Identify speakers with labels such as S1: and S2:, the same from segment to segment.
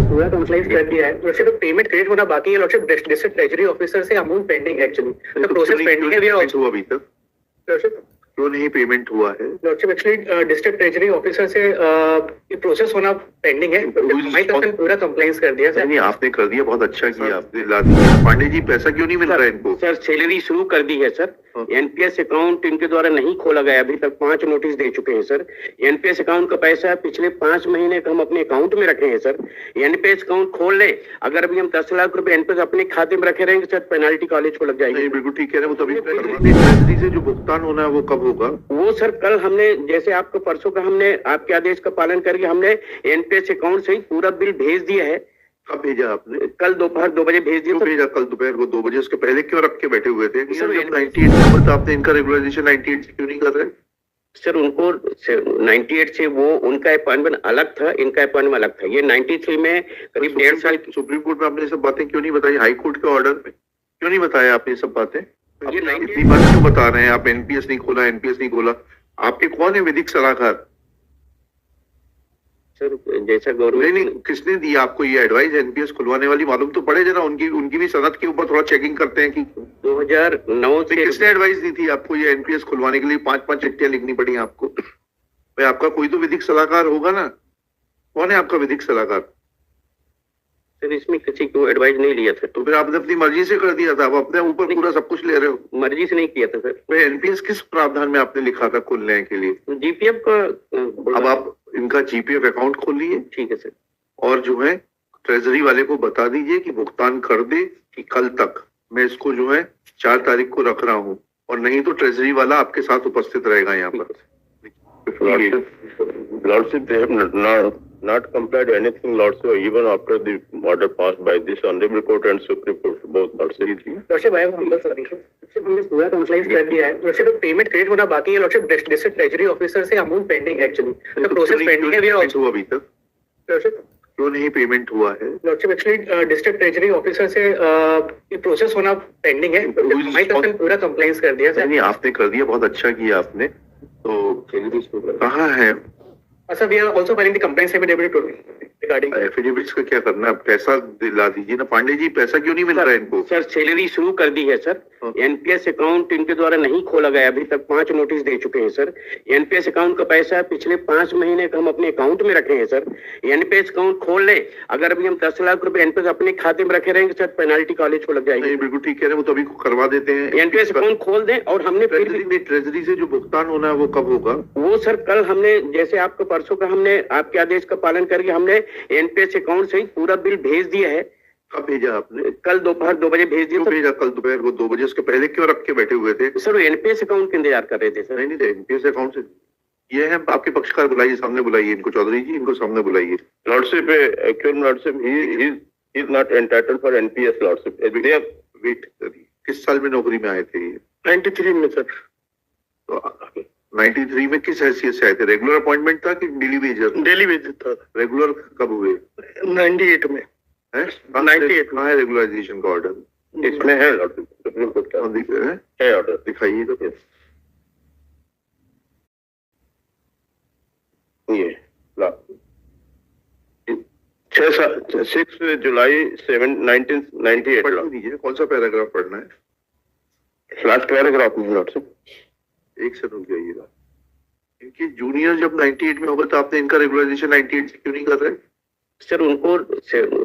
S1: पूरा कंप्लाइंस कर दिया है। लॉर्डशिप पेमेंट क्रेडिट होना बाकी है। लॉर्डशिप डिस्ट्रिक्ट ट्रेजरी ऑफिसर से अमाउंट पेंडिंग है एक्चुअली। द प्रोसेस पेंडिंग है। वी आर आल्सो
S2: अभी तक
S1: लॉर्डशिप
S2: क्यों नहीं पेमेंट हुआ है?
S1: Lordship actually district treasury officer से प्रोसेस होना पेंडिंग है। हमारी तरफ से पूरा कंप्लाइंस कर दिया सर।
S2: नहीं, आपने कर दिया, बहुत अच्छा किया आपने। ला दीजिए ना पांडे जी, पैसा क्यों नहीं मिल रहा है इनको?
S3: सर सैलरी शुरू कर दी है सर। एनपीएस अकाउंट इनके द्वारा नहीं खोला गया, अभी तक 5 नोटिस दे चुके हैं सर। एनपीएस अकाउंट का पैसा पिछले 5 महीने का हम अपने अकाउंट में रखे हैं सर। एनपीएस अकाउंट खोल ले, अगर अभी हम 10 लाख रुपए एनपीएस अपने खाते में रखे रहेंगे सर, पेनाल्टी कॉलेज को लग जाएगी।
S2: नहीं, बिल्कुल ठीक कह रहे हैं। वो तभी ट्रेजरी से जो भुगतान होना है वो कब होगा?
S3: वो सर कल हमने, जैसे आपको परसों का हमने आपके आदेश का पालन करके हमने एनपीएस अकाउंट से ही पूरा बिल भेज दिया है।
S2: कब भेजा आपने?
S3: कल दोपहर 2 बजे भेज दिया।
S2: क्यों भेजा कल दोपहर को 2 बजे? उसके पहले क्यों रख के बैठे हुए थे? सर 98 नंबर था, आपने इनका रेगुलराइजेशन 98 से क्यों नहीं कर रहे?
S3: सर उनको 98 से वो उनका अपॉइंटमेंट अलग था, इनका अपॉइंटमेंट अलग था। ये 93 में करीब 1.5 साल
S2: सुप्रीम कोर्ट में आपने ये सब बातें क्यों नहीं बताई? हाई कोर्ट के ऑर्डर में क्यों नहीं बताया आपने ये सब बातें? इतनी बार क्यों बता रहे हैं आप? एनपीएस नहीं खोला, एनपीएस नहीं खोला। आपके कौन है विधिक सलाहकार?
S3: सर जैसा गवर्नमेंट
S2: नहीं, किसने दिया आपको ये एडवाइस एनपीएस खुलवाने वाली? मालूम तो पड़े जरा, उनकी भी सनद के ऊपर थोड़ा चेकिंग करते हैं कि
S3: 2009 से
S2: किसने एडवाइस दी थी आपको ये एनपीएस खुलवाने के लिए? 5-5 चिट्ठियां लिखनी पड़ी आपको। भाई आपका कोई तो विधिक सलाहकार होगा ना? कौन है आपका विधिक सलाहकार?
S3: सर इसमें किसी को एडवाइस नहीं लिया था।
S2: तो फिर आपने अपनी मर्जी से कर दिया था, आप अपने ऊपर पूरा सब कुछ ले रहे हो।
S3: मर्जी से नहीं किया था सर।
S2: एनपीएस किस प्रावधान में आपने लिखा था खोलने के लिए?
S3: जीपीएफ का।
S2: अब आप इनका जीपीएफ अकाउंट खोलिए,
S3: ठीक है सर,
S2: और जो है ट्रेजरी वाले को बता दीजिए कि भुगतान कर दे कि कल तक। मैं इसको जो है 4 तारीख को रख रहा हूँ, और नहीं तो ट्रेजरी वाला आपके साथ उपस्थित रहेगा यहाँ पर।
S4: Lordship, they have not complied anything, Lordship, even after the order passed by this honorable court and Supreme Court, both Lordship.
S1: Lordship I हमने पूरा कंप्लाइंस कर दिया है। लॉर्डशिप पेमेंट क्रेडिट होना बाकी है। लॉर्डशिप डिस्ट्रिक्ट ट्रेजरी ऑफिसर से amount pending है एक्चुअली। द प्रोसेस पेंडिंग है। वी आर आल्सो
S2: अभी तक
S1: लॉर्डशिप
S2: क्यों नहीं पेमेंट हुआ है?
S1: Lordship actually district treasury officer से प्रोसेस होना पेंडिंग है। हमारी तरफ से पूरा कंप्लाइंस कर दिया सर।
S2: नहीं, आपने कर दिया, बहुत अच्छा किया आपने। तो कहाँ है?
S1: अच्छा, we are also filing the complaints affidavit regarding
S2: affidavits का क्या करना है? पैसा दिला दीजिए ना पांडे जी, पैसा क्यों नहीं मिल रहा है इनको?
S3: सर सैलरी शुरू कर दी है सर। एनपीएस अकाउंट इनके द्वारा नहीं खोला गया, अभी तक 5 नोटिस दे चुके हैं सर। एनपीएस अकाउंट का पैसा पिछले 5 महीने का हम अपने अकाउंट में रखे हैं सर। एनपीएस अकाउंट खोल ले, अगर अभी हम 10 लाख रुपए एनपीएस अपने खाते में रखे रहेंगे सर, पेनाल्टी कॉलेज को लग जाएगी।
S2: नहीं, बिल्कुल ठीक कह रहे हैं। वो तभी करवा देते हैं।
S3: एनपीएस अकाउंट खोल दें, और हमने
S2: ट्रेजरी से जो भुगतान होना है वो कब होगा?
S3: वो सर कल हमने, जैसे आपको परसों का हमने आपके आदेश का पालन करके हमने एनपीएस अकाउंट से ही पूरा बिल भेज दिया है।
S2: कब भेजा आपने?
S3: कल दोपहर 2 बजे भेज दिया।
S2: क्यों भेजा कल दोपहर को 2 बजे? उसके पहले क्यों रख के बैठे हुए थे?
S3: सर वो एनपीएस अकाउंट का इंतजार कर रहे थे सर।
S2: नहीं, एनपीएस अकाउंट से ये है। आपके पक्षकार बुलाइए, सामने बुलाइए इनको। चौधरी जी, इनको सामने बुलाइए।
S4: Lordship, actual Lordship, he is not entitled for NPS, Lordship. They have
S2: wait करिए, किस साल में नौकरी में आए थे ये?
S1: 93 में सर।
S2: तो 93 में किस हैसियत से आए थे? रेगुलर अपॉइंटमेंट था कि डेली वेजर?
S1: डेली वेज था।
S2: रेगुलर कब हुए?
S1: 98 में।
S2: 98 कहाँ है रेगुलराइजेशन का ऑर्डर?
S4: इसमें है Lordship, Supreme Court का है ऑर्डर,
S2: दिखाइए तो।
S4: ये 6 जुलाई 1998।
S2: पढ़ दीजिए, कौन सा पैराग्राफ पढ़ना है?
S4: लास्ट पैराग्राफ में Lordship।
S2: एक से रुक जाइएगा। इनकी जूनियर जब 98 में होगा तो आपने इनका रेगुलराइजेशन 98 से क्यों नहीं कर रहे?
S3: सर उनको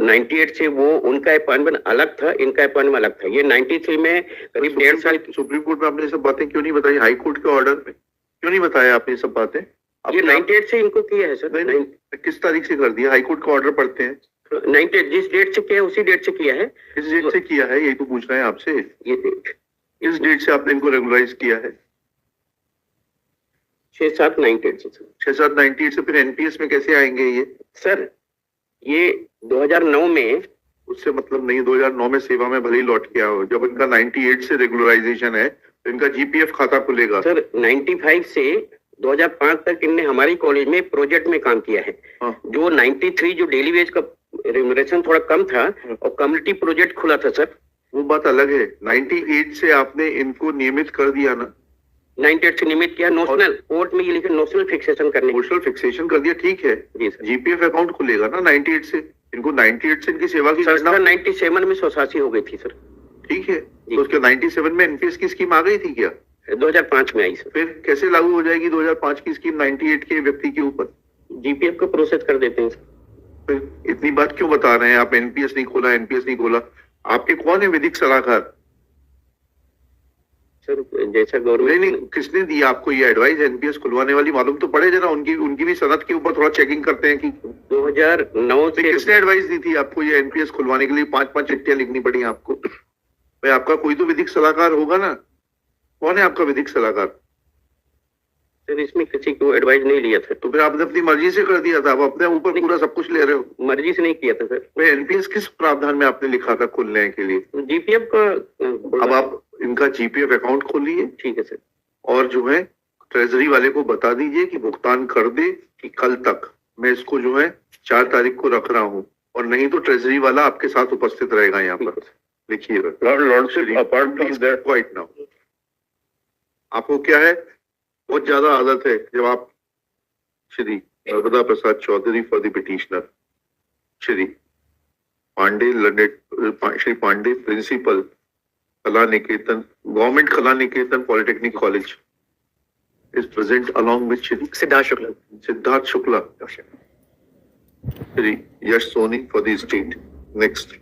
S3: 98 से वो उनका अपॉइंटमेंट अलग था, इनका अपॉइंटमेंट अलग था। ये 93 में करीब 1.5 साल
S2: सुप्रीम कोर्ट में आपने ये सब बातें क्यों नहीं बताई? हाई कोर्ट के ऑर्डर में क्यों नहीं बताया आपने ये सब बातें?
S3: ये 98 से इनको किया है सर।
S2: नहीं, किस तारीख से कर दिया? हाई कोर्ट का ऑर्डर पढ़ते हैं।
S3: 98 जिस डेट से किया है उसी डेट से किया है।
S2: किस डेट से किया है यही तो पूछ रहे हैं आपसे।
S3: ये डेट
S2: इस डेट से आपने इनको रेगुलराइज किया है?
S3: 6-7-98 से सर।
S2: 6-7-98 से फिर एनपीएस में कैसे आएंगे ये?
S3: सर ये 2009 में,
S2: उससे मतलब नहीं, 2009 में सेवा में भले ही लौट के आओ। जब इनका 98 से रेगुलराइजेशन है तो इनका जीपीएफ खाता खुलेगा।
S3: सर 95 से 2005 तक इनने हमारी कॉलेज में प्रोजेक्ट में काम किया है।
S2: हाँ।
S3: जो 93 जो डेली वेज का रेम्युनरेशन थोड़ा कम था, और कम्युनिटी प्रोजेक्ट खुला था सर।
S2: वो बात अलग है। 98 से आपने इनको नियमित कर दिया ना?
S3: 98 से नियमित किया। नोशनल कोर्ट में ये लिखा नोशनल फिक्सेशन करने।
S2: नोशनल फिक्सेशन कर दिया, ठीक है।
S3: जी सर।
S2: जीपीएफ अकाउंट खुलेगा ना 98 से? इनको 98 से इनकी सेवा की
S3: सर
S2: गणना
S3: 97 में 188 हो गई थी सर,
S2: ठीक है, तो उसके 97 में एनपीएस की स्कीम आ गई थी क्या?
S3: 2005 में आई सर।
S2: फिर कैसे लागू हो जाएगी 2005 की स्कीम 98 के व्यक्ति के ऊपर?
S3: जीपीएफ को प्रोसेस कर देते हैं सर।
S2: फिर इतनी बात क्यों बता रहे हैं आप? एनपीएस नहीं खोला, एनपीएस नहीं खोला। आपके कौन है विधिक सलाहकार?
S3: सर जैसा
S2: नहीं
S3: गवर्नमेंट
S2: नहीं, किसने दिया आपको ये एडवाइस एनपीएस खुलवाने वाली? मालूम तो पड़े जरा, उनकी भी सनद के ऊपर थोड़ा चेकिंग करते हैं कि
S3: 2009
S2: तो
S3: से
S2: किसने एडवाइस दी थी आपको ये एनपीएस खुलवाने के लिए? 5-5 चिट्ठियां लिखनी पड़ी आपको। भाई आपका कोई तो विधिक सलाहकार होगा ना, कौन है आपका विधिक सलाहकार?
S3: सर इसमें किसी को एडवाइस नहीं लिया था,
S2: तो फिर आपने अपनी मर्जी से कर दिया था, आप अपने ऊपर पूरा सब कुछ ले रहे हो।
S3: मर्जी से नहीं किया था सर।
S2: भाई एनपीएस किस प्रावधान में आपने लिखा था खोलने के लिए?
S3: जीपीएफ का
S2: अब आप इनका जीपीएफ अकाउंट खोलिए
S3: ठीक है सर।
S2: और जो है ट्रेजरी वाले को बता दीजिए कि भुगतान कर दे कि कल तक मैं इसको जो है 4 तारीख को रख रहा हूँ, और नहीं तो ट्रेजरी वाला आपके साथ उपस्थित रहेगा यहाँ पर। लिखिएगा।
S4: Lordship, apart from that,
S2: quite now. आपको क्या है, बहुत ज्यादा आदत है जब आप Shri Narmada Prasad Chaudhary for the petitioner, Shri Pandey Shri Pandey principal Kala Niketan, government Kala Niketan polytechnic college is present along with Shri Siddharth Shukla, Shri Yash Soni for the state. Next,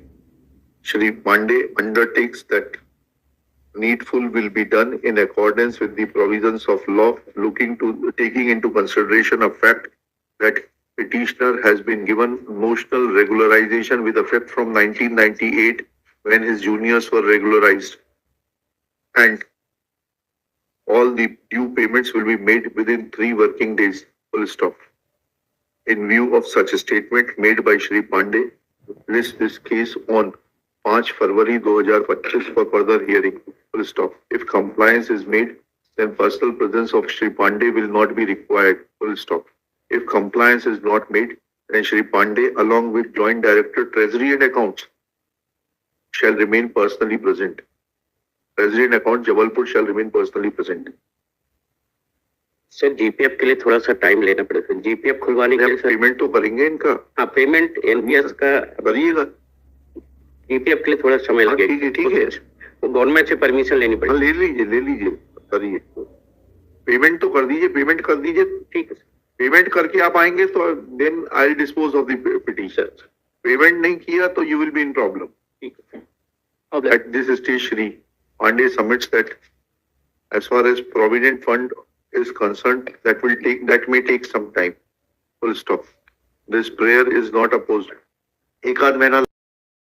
S2: Shri Pandey undertakes that needful will be done in accordance with the provisions of law, taking into consideration a fact that petitioner has been given notional regularization with effect from 1998 when his juniors were regularized, and all the due payments will be made within 3 working days, full stop. In view of such a statement made by Shri Pandey, list this case on 5 February 2025 for further hearing, full stop. If compliance is made, then personal presence of Shri Pandey will not be required, full stop. If compliance is not made, then Shri Pandey along with Joint Director Treasury and Accounts shall remain personally present. Treasury and Account Jabalpur shall remain personally present.
S3: Sir GPF के लिए थोड़ा सा time लेना पड़ेगा। GPF खुलवाने के लिए sir
S2: payment तो करेंगे इनका।
S3: हाँ पेमेंट एनपीएस का
S2: करिएगा।
S3: जीपीएफ के लिए थोड़ा समय
S2: हाँ,
S3: लगेगा।
S2: ठीक है।
S3: वो गवर्नमेंट से परमिशन लेनी
S2: हाँ,
S3: पड़ेगी।
S2: ले लीजिए करिए। पेमेंट तो कर दीजिए, पेमेंट कर दीजिए।
S3: ठीक है सर।
S2: पेमेंट करके आप आएंगे तो then I dispose of the petition. Payment नहीं किया तो you will be in problem.
S3: ठीक है।
S2: At this stage, Shri Pandey submits that as far as Provident Fund is concerned, that may take some time. Full stop. This prayer is not opposed. एक आध महीना